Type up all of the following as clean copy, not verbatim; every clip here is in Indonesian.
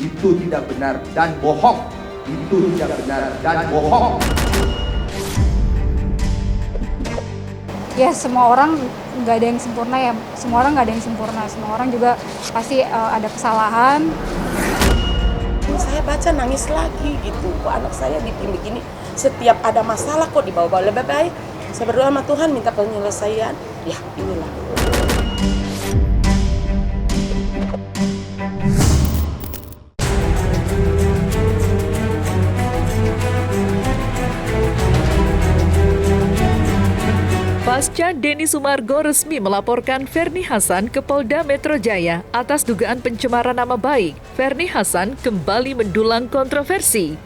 Itu tidak benar dan bohong. Itu tidak benar dan bohong. Ya, semua orang nggak ada yang sempurna ya. Semua orang nggak ada yang sempurna. Semua orang juga pasti ada kesalahan. Saya baca nangis lagi gitu. Kok anak saya bikin begini? Setiap ada masalah kok dibawa-bawa. Lebih baik saya berdoa sama Tuhan minta penyelesaian. Ya inilah. Pasca Denny Sumargo resmi melaporkan Ferny Hassan ke Polda Metro Jaya atas dugaan pencemaran nama baik, Ferny Hassan kembali mendulang kontroversi.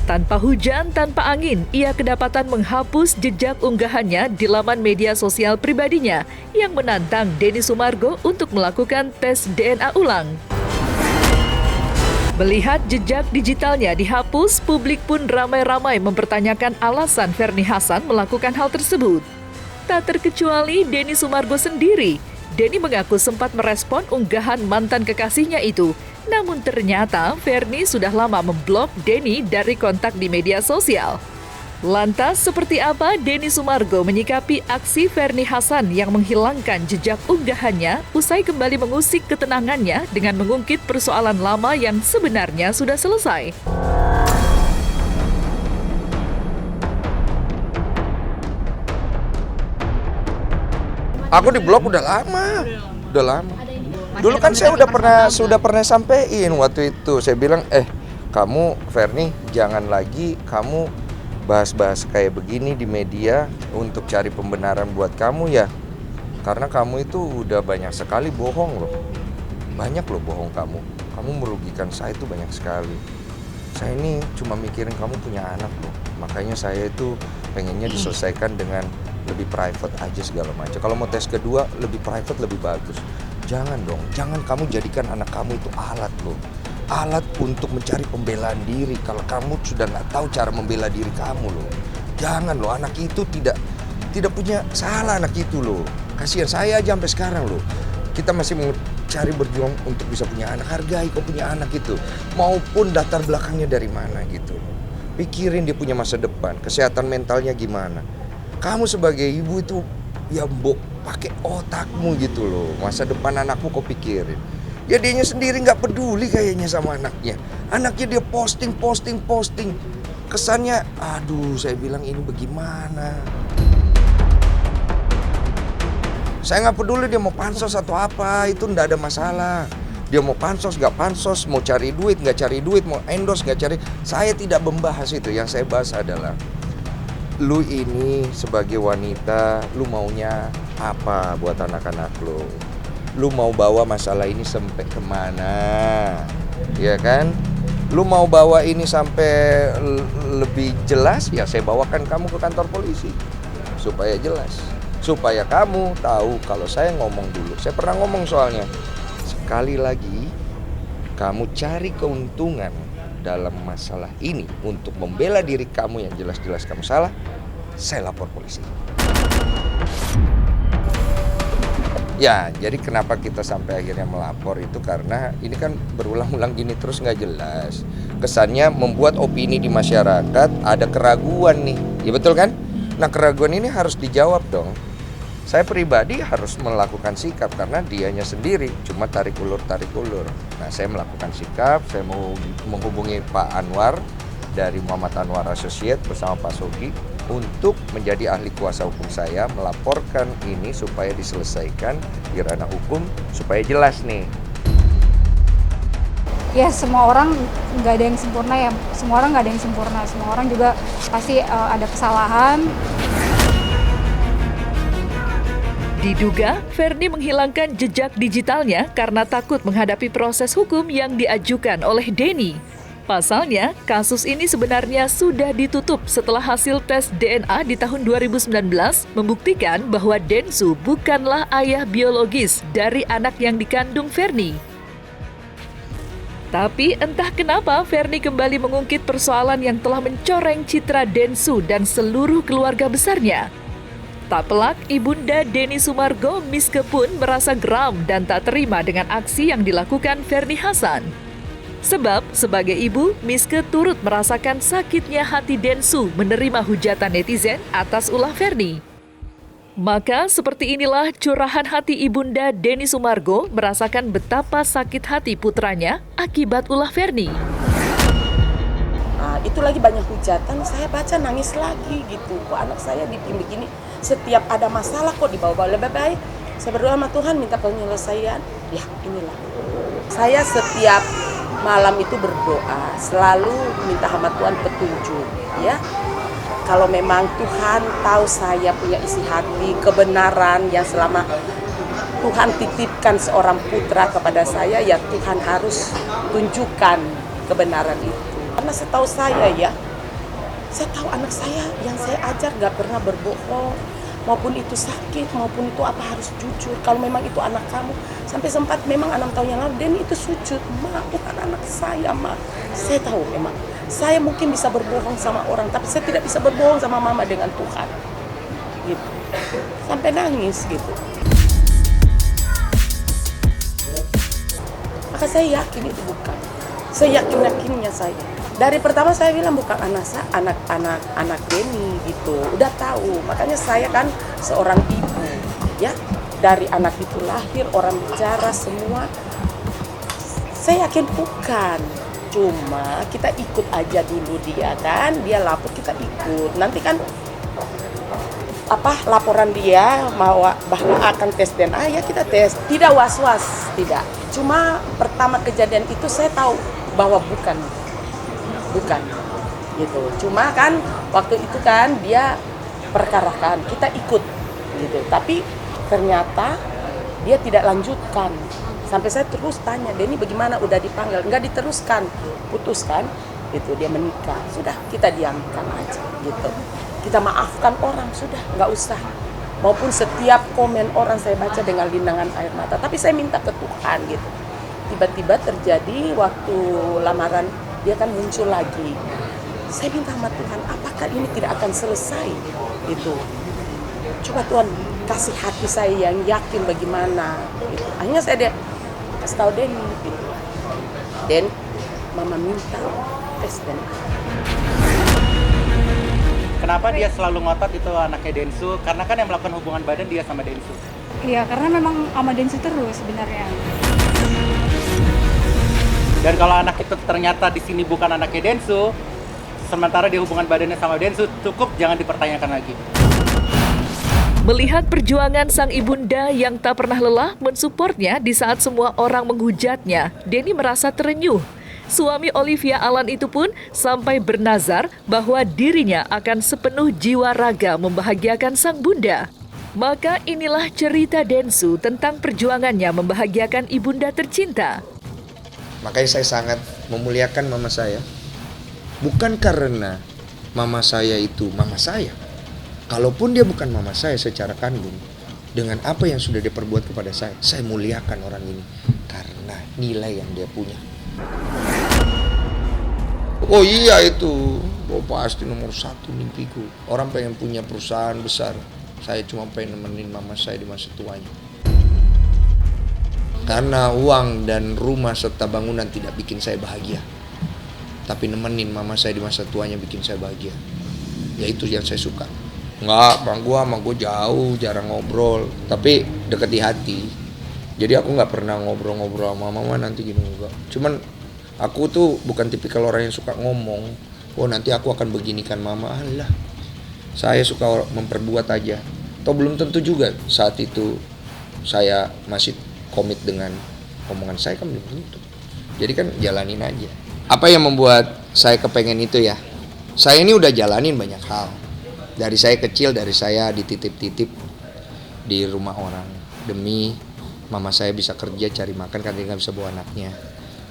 Tanpa hujan, tanpa angin, ia kedapatan menghapus jejak unggahannya di laman media sosial pribadinya yang menantang Denny Sumargo untuk melakukan tes DNA ulang. Melihat jejak digitalnya dihapus, publik pun ramai-ramai mempertanyakan alasan Ferny Hassan melakukan hal tersebut. Tak terkecuali Denny Sumargo sendiri. Denny mengaku sempat merespon unggahan mantan kekasihnya itu. Namun ternyata Ferny sudah lama memblok Denny dari kontak di media sosial. Lantas seperti apa Denny Sumargo menyikapi aksi Ferny Hassan yang menghilangkan jejak unggahannya usai kembali mengusik ketenangannya dengan mengungkit persoalan lama yang sebenarnya sudah selesai? Aku di blog udah lama. Dulu kan saya sudah pernah sampein waktu itu. Saya bilang, kamu Ferny jangan lagi kamu bahas-bahas kayak begini di media untuk cari pembenaran buat kamu ya. Karena kamu itu udah banyak sekali bohong loh. Banyak loh bohong kamu. Kamu merugikan saya itu banyak sekali. Saya ini cuma mikirin kamu punya anak loh. Makanya saya itu pengennya diselesaikan dengan lebih private aja segala macam. Kalau mau tes kedua lebih private lebih bagus. Jangan dong, jangan kamu jadikan anak kamu itu alat loh. Alat untuk mencari pembelaan diri kalau kamu sudah nggak tahu cara membela diri kamu loh. Jangan loh, anak itu tidak punya salah anak itu loh. Kasihan saya aja sampai sekarang loh. Kita masih mau cari berjuang untuk bisa punya anak. Hargai kau punya anak itu. Maupun latar belakangnya dari mana gitu. Pikirin dia punya masa depan, kesehatan mentalnya gimana. Kamu sebagai ibu itu ya pakai otakmu gitu loh. Masa depan anakmu kau pikirin. Ya dianya sendiri nggak peduli kayaknya sama anaknya. Anaknya dia posting. Kesannya, aduh saya bilang ini bagaimana. Saya nggak peduli dia mau pansos atau apa, itu nggak ada masalah. Dia mau pansos, nggak pansos, mau cari duit, nggak cari duit, mau endorse, nggak cari. Saya tidak membahas itu, yang saya bahas adalah lu ini sebagai wanita, lu maunya apa buat anak-anak lu? Lu mau bawa masalah ini sampai kemana, ya kan? Lu mau bawa ini sampai lebih jelas, ya saya bawakan kamu ke kantor polisi supaya jelas, supaya kamu tahu kalau saya ngomong dulu. Saya pernah ngomong soalnya, sekali lagi kamu cari keuntungan dalam masalah ini untuk membela diri kamu yang jelas-jelas kamu salah, saya lapor polisi. Ya, jadi kenapa kita sampai akhirnya melapor itu karena ini kan berulang-ulang gini terus nggak jelas. Kesannya membuat opini di masyarakat ada keraguan nih. Ya betul kan? Nah keraguan ini harus dijawab dong. Saya pribadi harus melakukan sikap karena dianya sendiri cuma tarik ulur. Nah saya melakukan sikap, saya mau menghubungi Pak Anwar dari Muhammad Anwar Associate bersama Pak Sogi untuk menjadi ahli kuasa hukum saya melaporkan ini supaya diselesaikan di ranah hukum supaya jelas nih. Ya, semua orang nggak ada yang sempurna ya. Semua orang nggak ada yang sempurna. Semua orang juga pasti ada kesalahan. Diduga, Ferny menghilangkan jejak digitalnya karena takut menghadapi proses hukum yang diajukan oleh Denny. Pasalnya, kasus ini sebenarnya sudah ditutup setelah hasil tes DNA di tahun 2019 membuktikan bahwa Densu bukanlah ayah biologis dari anak yang dikandung Ferny. Tapi entah kenapa Ferny kembali mengungkit persoalan yang telah mencoreng citra Densu dan seluruh keluarga besarnya. Tak pelak, ibunda Denny Sumargo, Miske pun merasa geram dan tak terima dengan aksi yang dilakukan Ferny Hassan. Sebab, sebagai ibu, Miske turut merasakan sakitnya hati Densu menerima hujatan netizen atas ulah Fernie. Maka seperti inilah curahan hati ibunda Denny Sumargo merasakan betapa sakit hati putranya akibat ulah Fernie. Nah, itu lagi banyak hujatan, saya baca nangis lagi gitu. Kok anak saya bikin begini, setiap ada masalah kok dibawa-bawa. Lebih baik saya berdoa sama Tuhan minta penyelesaian. Ya inilah, saya setiap malam itu berdoa, selalu minta sama Tuhan petunjuk ya. Kalau memang Tuhan tahu saya punya isi hati, kebenaran yang selama Tuhan titipkan seorang putra kepada saya, ya Tuhan harus tunjukkan kebenaran itu. Karena setahu saya ya, saya tahu anak saya yang saya ajar gak pernah berbohong, maupun itu sakit, maupun itu apa harus jujur. Kalau memang itu anak kamu, sampai sempat memang 6 tahun yang lalu, Den itu sujud, Ma, bukan anak saya, Ma. Saya tahu memang, saya mungkin bisa berbohong sama orang, tapi saya tidak bisa berbohong sama Mama dengan Tuhan. Gitu. Sampai nangis gitu. Maka saya yakin itu bukan. Saya yakin-yakinnya saya. Dari pertama saya bilang bukan anak saya, anak Denny gitu. Udah tahu. Makanya saya kan seorang ibu, ya. Dari anak itu lahir, orang bicara semua. Saya yakin bukan. Cuma kita ikut aja dulu dia kan, dia lapor kita ikut. Nanti kan laporan dia bahwa akan tes DNA, ya kita tes. Tidak was-was, tidak. Cuma pertama kejadian itu saya tahu bahwa bukan gitu. Cuma kan waktu itu kan dia perkarakan, kita ikut gitu. Tapi ternyata dia tidak lanjutkan. Sampai saya terus tanya, Denny bagaimana, udah dipanggil? Enggak diteruskan, putuskan, gitu, dia menikah. Sudah, kita diamkan aja, gitu. Kita maafkan orang, sudah, nggak usah. Maupun setiap komen orang saya baca dengan linangan air mata. Tapi saya minta ke Tuhan, gitu. Tiba-tiba terjadi waktu lamaran, dia kan muncul lagi. Saya minta sama Tuhan, apakah ini tidak akan selesai, gitu. Coba Tuhan kasih hati saya yang yakin bagaimana, gitu. Akhirnya saya kasih tahu Denny gitu. Den, Mama minta tes DNA. Kenapa dia selalu ngotot itu anaknya Densu? Karena kan yang melakukan hubungan badan dia sama Densu. Iya, karena memang sama Densu terus sebenarnya. Dan kalau anak itu ternyata di sini bukan anaknya Densu, sementara dia hubungan badannya sama Densu, cukup jangan dipertanyakan lagi. Melihat perjuangan sang ibunda yang tak pernah lelah mensupportnya di saat semua orang menghujatnya, Denny merasa terenyuh. Suami Olivia Alan itu pun sampai bernazar bahwa dirinya akan sepenuh jiwa raga membahagiakan sang bunda. Maka inilah cerita Densu tentang perjuangannya membahagiakan ibunda tercinta. Makanya saya sangat memuliakan mama saya. Bukan karena mama saya itu mama saya. Kalaupun dia bukan mama saya secara kandung, dengan apa yang sudah dia perbuat kepada saya muliakan orang ini karena nilai yang dia punya. Oh iya itu, pasti nomor 1 mimpiku. Orang pengen punya perusahaan besar, saya cuma pengen nemenin mama saya di masa tuanya. Karena uang dan rumah serta bangunan tidak bikin saya bahagia, tapi nemenin mama saya di masa tuanya bikin saya bahagia. Ya itu yang saya suka. Enggak, sama gue jauh, jarang ngobrol, tapi deket di hati. Jadi aku nggak pernah ngobrol-ngobrol sama mama nanti gini, enggak. Cuman aku tuh bukan tipikal orang yang suka ngomong, oh nanti aku akan beginikan mama. Alah, saya suka memperbuat aja. Atau belum tentu juga saat itu saya masih komit dengan omongan saya, kan belum tentu. Jadi kan jalanin aja. Apa yang membuat saya kepengen itu ya? Saya ini udah jalanin banyak hal. Dari saya kecil, dari saya dititip-titip di rumah orang demi mama saya bisa kerja cari makan karena dia nggak bisa bawa anaknya.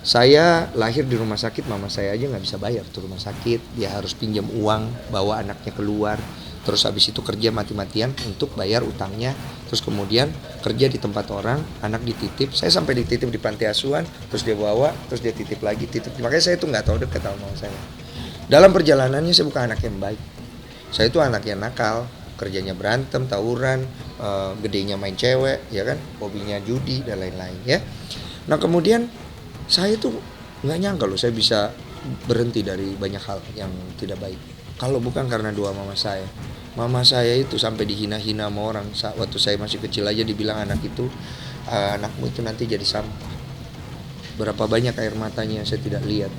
Saya lahir di rumah sakit, mama saya aja nggak bisa bayar tuh rumah sakit, dia harus pinjam uang bawa anaknya keluar, terus habis itu kerja mati-matian untuk bayar utangnya, terus kemudian kerja di tempat orang, anak dititip, saya sampai dititip di panti asuhan, terus dia bawa, terus dia titip lagi, titip, makanya saya tuh nggak tahu dekat sama mama saya. Dalam perjalanannya saya bukan anak yang baik. Saya itu anak yang nakal, kerjanya berantem, tawuran, gedenya main cewek, ya kan, hobinya judi dan lain-lain ya. Nah kemudian saya tuh Nggak nyangka loh saya bisa berhenti dari banyak hal yang tidak baik. Kalau bukan karena doa mama saya. Mama saya itu sampai dihina-hina sama orang. Waktu saya masih kecil aja dibilang anakmu itu nanti jadi sampah. Berapa banyak air matanya saya tidak lihat.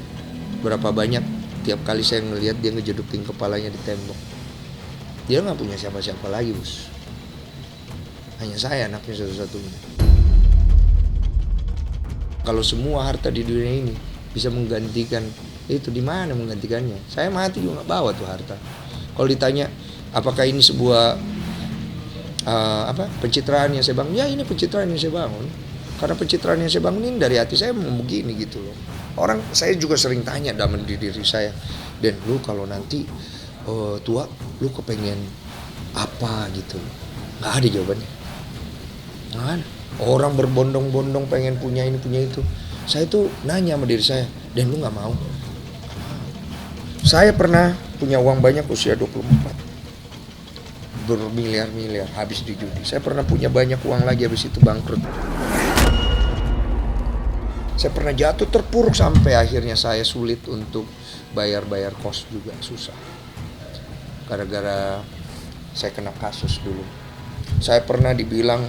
Berapa banyak tiap kali saya ngelihat dia ngejedukin kepalanya di tembok. Dia nggak punya siapa-siapa lagi, bos. Hanya saya anaknya satu-satunya. Kalau semua harta di dunia ini bisa menggantikan itu, di mana menggantikannya? Saya mati juga nggak bawa tuh harta. Kalau ditanya apakah ini sebuah pencitraan yang saya bangun? Ya, ini pencitraan yang saya bangun. Karena pencitraan yang saya bangun ini dari hati saya mau begini gitu loh. Orang saya juga sering tanya dalam diri saya, Dan lu kalau nanti tua lu kepengen apa gitu? Nggak ada jawabannya. Nggak ada. Orang berbondong-bondong pengen punya ini punya itu. Saya tuh nanya sama diri saya, Dan lu nggak mau? Saya pernah punya uang banyak usia 24. Bermiliar-miliar habis di judi. Saya pernah punya banyak uang lagi, habis itu bangkrut. Saya pernah jatuh terpuruk sampai akhirnya saya sulit untuk bayar kos juga, susah. Gara-gara saya kena kasus dulu. Saya pernah dibilang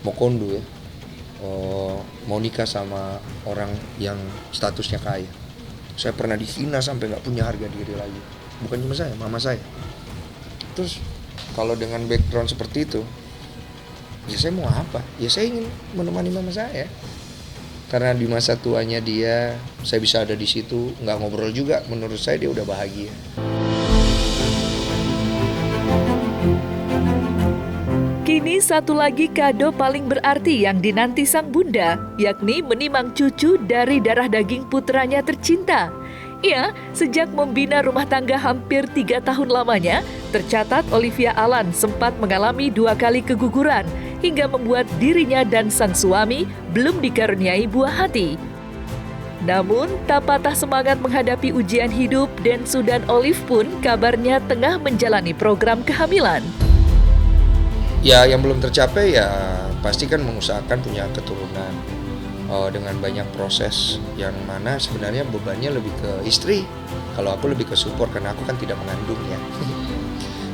mau kondo ya, mau nikah sama orang yang statusnya kaya. Saya pernah dihina sampai nggak punya harga diri lagi. Bukan cuma saya, mama saya. Terus kalau dengan background seperti itu, ya saya mau apa? Ya saya ingin menemani mama saya. Karena di masa tuanya dia, saya bisa ada di situ, nggak ngobrol juga. Menurut saya dia udah bahagia. Kini satu lagi kado paling berarti yang dinanti sang bunda, yakni menimang cucu dari darah daging putranya tercinta. Ya, sejak membina rumah tangga hampir 3 tahun lamanya, tercatat Olivia Alan sempat mengalami 2 kali keguguran, hingga membuat dirinya dan sang suami belum dikaruniai buah hati. Namun, tak patah semangat menghadapi ujian hidup, Densu dan Olive pun kabarnya tengah menjalani program kehamilan. Ya, yang belum tercapai ya pasti kan mengusahakan punya keturunan dengan banyak proses yang mana sebenarnya bebannya lebih ke istri. Kalau aku lebih ke support karena aku kan tidak mengandung ya.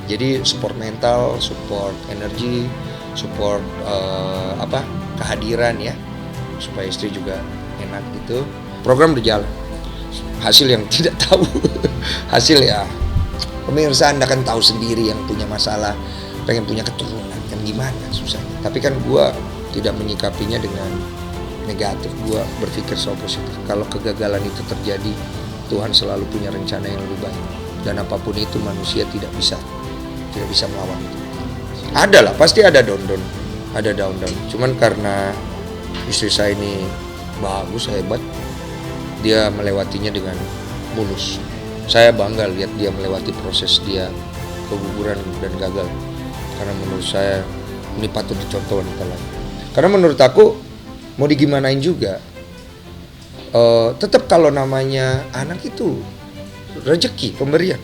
Jadi support mental, support energi, support kehadiran ya, supaya istri juga enak gitu. Program berjalan. Hasil yang tidak tahu. Hasil ya pemirsa Anda kan tahu sendiri yang punya masalah pengen punya keturunan kan gimana susahnya. Tapi kan gue tidak menyikapinya dengan negatif, gue berpikir so positif. Kalau kegagalan itu terjadi, Tuhan selalu punya rencana yang lebih baik. Dan apapun itu manusia tidak bisa melawan itu. Ada lah, pasti ada down. Cuman karena istri saya ini bagus, hebat, dia melewatinya dengan mulus. Saya bangga lihat dia melewati proses dia keguguran dan gagal. Karena menurut saya ini patut dicontoh wanita lain. Karena menurut aku mau digimanain juga, tetap kalau namanya anak itu rezeki, pemberian.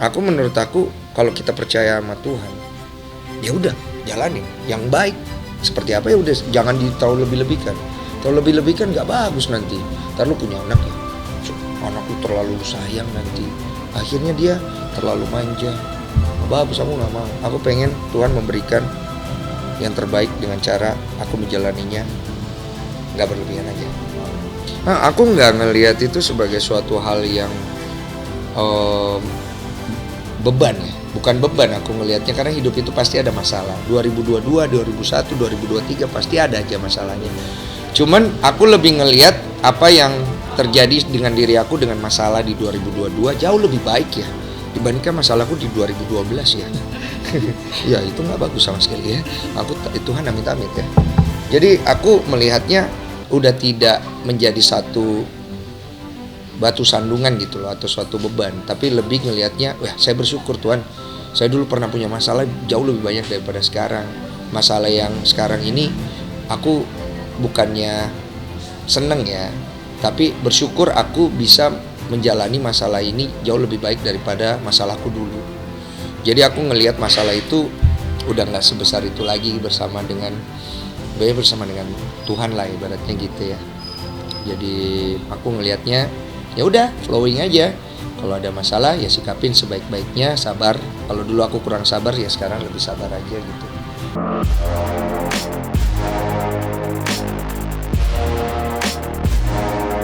Menurut aku kalau kita percaya sama Tuhan, ya udah jalanin yang baik. Seperti apa ya udah, jangan terlalu lebih-lebihkan. Terlalu lebih-lebihkan nggak bagus nanti. Ntar lu punya anak ya, anakku terlalu sayang nanti. Akhirnya dia terlalu manja. Bagus, aku nggak mau. Aku pengen Tuhan memberikan yang terbaik dengan cara aku menjalaninya nggak berlebihan aja. Aku nggak ngelihat itu sebagai suatu hal yang beban ya. Bukan beban aku ngelihatnya, karena hidup itu pasti ada masalah. 2022, 2001, 2023 pasti ada aja masalahnya. Cuman aku lebih ngelihat apa yang terjadi dengan diri aku dengan masalah di 2022 jauh lebih baik ya dibandingkan masalahku di 2012 ya. Ya itu nggak bagus sama sekali ya. Tuhan amit-amit ya. Jadi aku melihatnya udah tidak menjadi satu batu sandungan gitu loh atau suatu beban, tapi lebih ngelihatnya, wah saya bersyukur Tuhan, saya dulu pernah punya masalah jauh lebih banyak daripada sekarang. Masalah yang sekarang ini aku bukannya seneng ya, tapi bersyukur aku bisa menjalani masalah ini jauh lebih baik daripada masalahku dulu. Jadi aku ngelihat masalah itu udah nggak sebesar itu lagi bersama dengan Tuhan lah ibaratnya gitu ya. Jadi aku ngelihatnya ya udah flowing aja. Kalau ada masalah ya sikapin sebaik-baiknya, sabar. Kalau dulu aku kurang sabar ya sekarang lebih sabar aja gitu.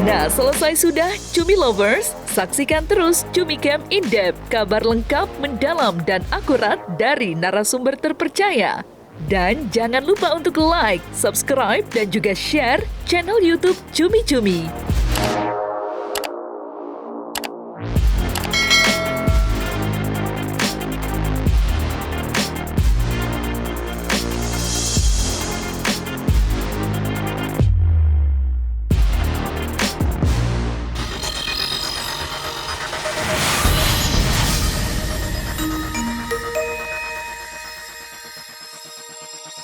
Nah, selesai sudah Cumi Lovers? Saksikan terus Cumi Camp In-Depth, kabar lengkap, mendalam, dan akurat dari narasumber terpercaya. Dan jangan lupa untuk like, subscribe, dan juga share channel YouTube Cumi Cumi.